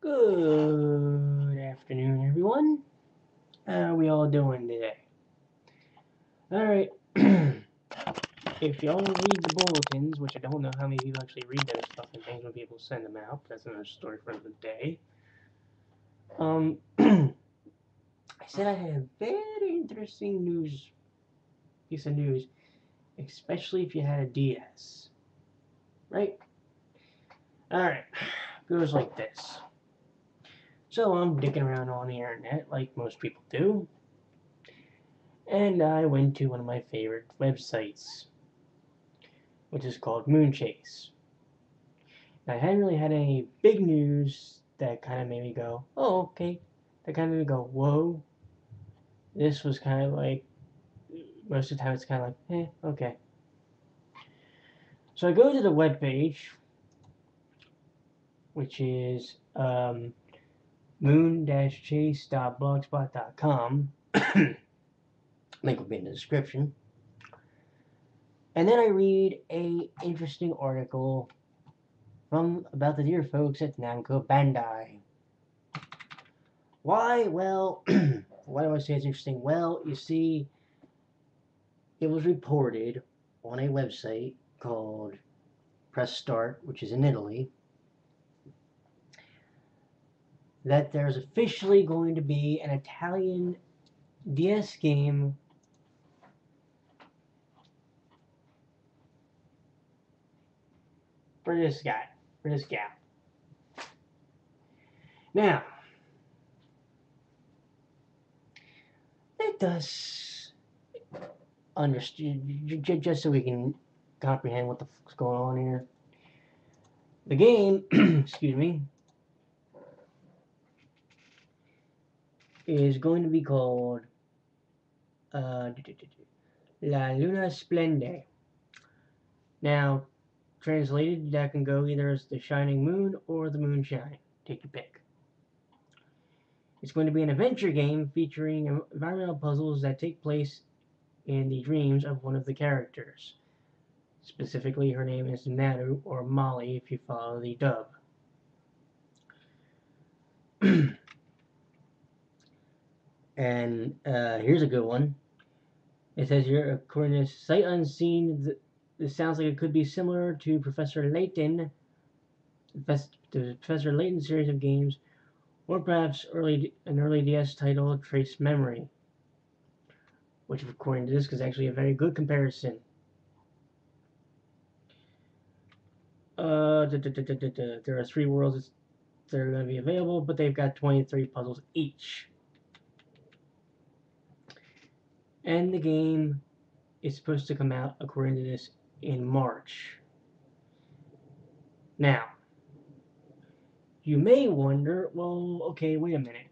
Good afternoon, everyone. How are we all doing today? Alright, if y'all read the bulletins, which I don't know how many people actually read those fucking things when people send them out, that's another story for another day. I said I had a very interesting piece of news, especially if you had a DS. Right? Alright, goes like this. So I'm dicking around on the internet like most people do. And I went to one of my favorite websites, which is called Moonchase. Now, I hadn't really had any big news that kind of made me go, oh, okay. That kind of made me go, whoa. This was kind of like, most of the time it's kind of like, okay. So I go to the webpage, which is moon-chase.blogspot.com. Link will be in the description. And then I read a interesting article about the dear folks at Namco-Bandai. Why? Well, why do I say it's interesting? Well, you see, it was reported on a website called Press Start, which is in Italy, that there's officially going to be an Italian DS game for this guy, for this gal. Now, let us understand, just so we can comprehend what the fuck's going on here. The game, excuse me, is going to be called La Luna Splende. Now, translated, that can go either as the shining moon or the moonshine. Take your pick. It's going to be an adventure game featuring environmental puzzles that take place in the dreams of one of the characters. Specifically, her name is Naru, or Molly if you follow the dub. And here's a good one. It says here, according to Sight Unseen, this sounds like it could be similar to Professor Layton, the Professor Layton series of games, or perhaps an early DS title, Trace Memory, which, according to this, is actually a very good comparison. There are 3 worlds that are going to be available, but they've got 23 puzzles each. And the game is supposed to come out, according to this, in March. Now, you may wonder, well, okay, wait a minute.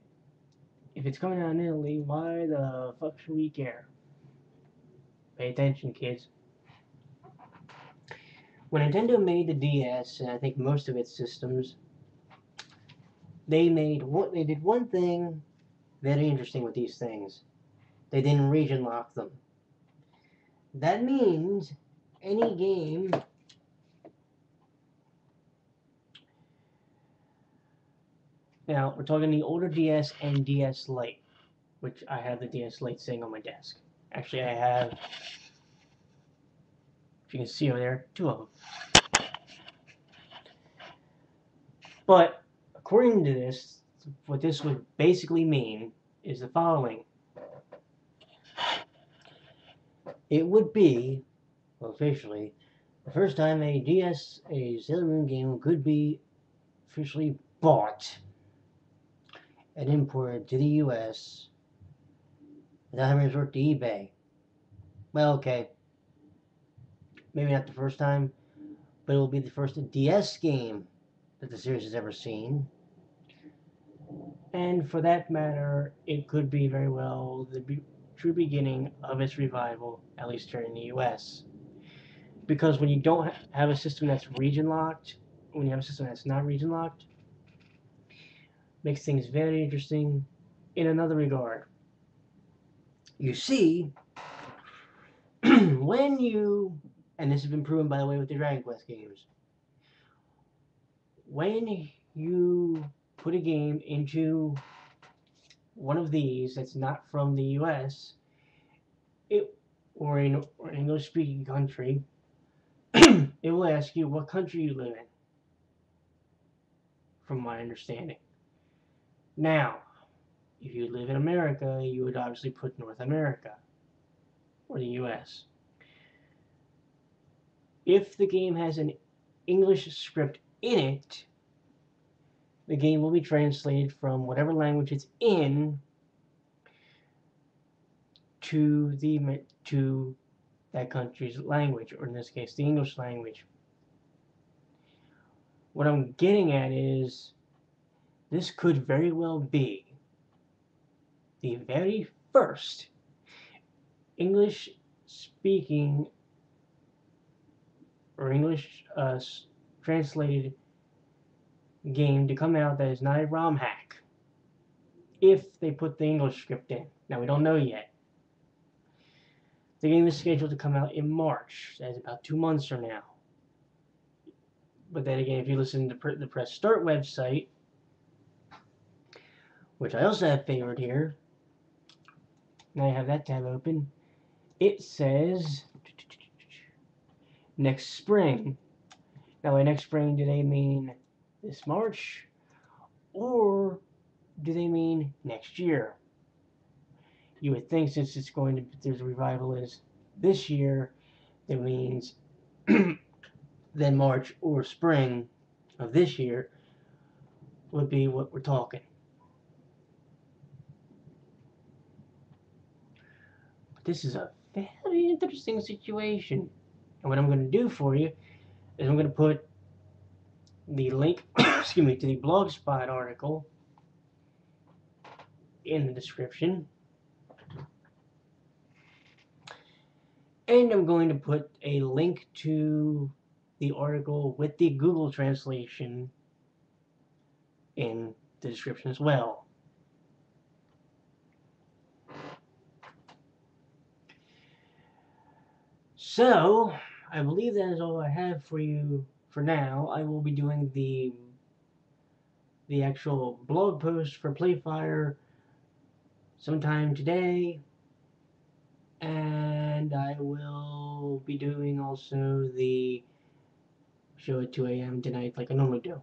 If it's coming out in Italy, why the fuck should we care? Pay attention, kids. When Nintendo made the DS, and I think most of its systems, they did one thing very interesting with these things. They didn't region lock them. That means any game now we're talking the older DS and DS Lite, which I have the DS Lite sitting on my desk. Actually, I have, if you can see over there, 2 of them. But according to this, what this would basically mean is the following. It would be, officially, the first time a Sailor Moon game could be officially bought and imported to the US without having to resort to eBay. Well, okay. Maybe not the first time, but it will be the first DS game that the series has ever seen. And for that matter, it could be very well the true beginning of its revival, at least here in the US. Because when you don't have a system that's region locked, when you have a system that's not region locked, makes things very interesting in another regard. You see, when you, and this has been proven by the way with the Dragon Quest games, when you put a game into one of these that's not from the US, or an English-speaking country, it will ask you what country you live in, from my understanding. Now, if you live in America, you would obviously put North America, or the US. If the game has an English script in it, the game will be translated from whatever language it's in to that country's language, or in this case, the English language. What I'm getting at is, this could very well be the very first English-speaking or English translated game to come out that is not a ROM hack, if they put the English script in. Now, we don't know yet. The game is scheduled to come out in March. That is about 2 months from now. But then again, if you listen to the Press Start website, which I also have favored here, now I have that tab open, it says next spring. Now, by next spring, do they mean this March, or do they mean next year? You would think, since it's going to, there's a revival is this year, that means then March or spring of this year would be what we're talking. But this is a very interesting situation. And what I'm going to do for you is I'm going to put the link excuse me, to the Blogspot article in the description. And I'm going to put a link to the article with the Google translation in the description as well. So, I believe that is all I have for you for now. I will be doing the actual blog post for Playfire sometime today. And I will be doing also the show at 2 a.m. tonight like I normally do.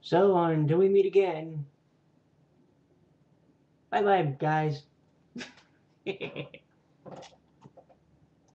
So, until we meet again, bye-bye, guys.